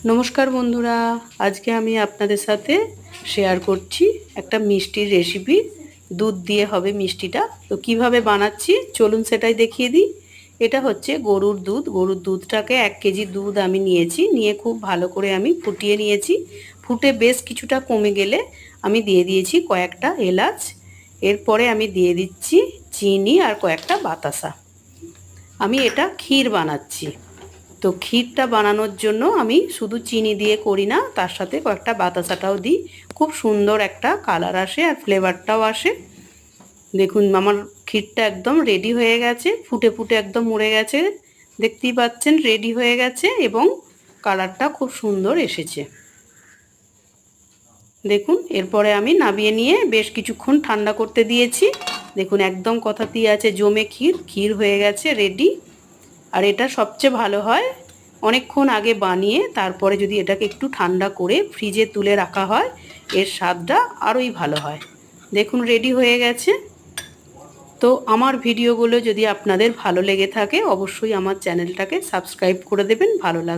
নমস্কার বন্ধুরা, আজকে আমি আপনাদের সাথে শেয়ার করছি একটা মিষ্টির রেসিপি। দুধ দিয়ে হবে মিষ্টিটা। তো কিভাবে বানাচ্ছি চলুন সেটাই দেখিয়ে দিই। এটা হচ্ছে গরুর দুধ। গরুর দুধটাকে 1 কেজি দুধ আমি নিয়েছি, নিয়ে খুব ভালো করে আমি ফুটিয়ে নিয়েছি। ফুটে বেশ কিছুটা কমে গেলে আমি দিয়ে দিয়েছি কয়েকটা এলাচ। এরপরে আমি দিয়ে দিচ্ছি চিনি আর কয়েকটা বাতাসা। আমি এটা ক্ষীর বানাচ্ছি। তো ক্ষীরটা বানানোর জন্য আমি শুধু চিনি দিয়ে করি না, তার সাথে কয়েকটা বাতাসাটাও দিই। খুব সুন্দর একটা কালার আসে আর ফ্লেভারটাও আসে। দেখুন আমার ক্ষীরটা একদম রেডি হয়ে গেছে, ফুটে ফুটে একদম মরে গেছে। দেখতেই পাচ্ছেন রেডি হয়ে গেছে এবং কালারটা খুব সুন্দর এসেছে। দেখুন এরপরে আমি নামিয়ে নিয়ে বেশ কিছুক্ষণ ঠান্ডা করতে দিয়েছি। দেখুন একদম কথাতেই আছে জমে ক্ষীর ক্ষীর হয়ে গেছে রেডি। আর এটা সবচেয়ে ভালো হয় অনেকক্ষণ আগে বানিয়ে তারপরে যদি এটাকে একটু ঠান্ডা করে ফ্রিজে তুলে রাখা হয়, এর স্বাদটা আরোই ভালো হয়। দেখুন রেডি হয়ে গেছে। তো আমার ভিডিওগুলো যদি আপনাদের ভালো লেগে থাকে অবশ্যই আমার চ্যানেলটাকে সাবস্ক্রাইব করে দেবেন। ভালো লাগলে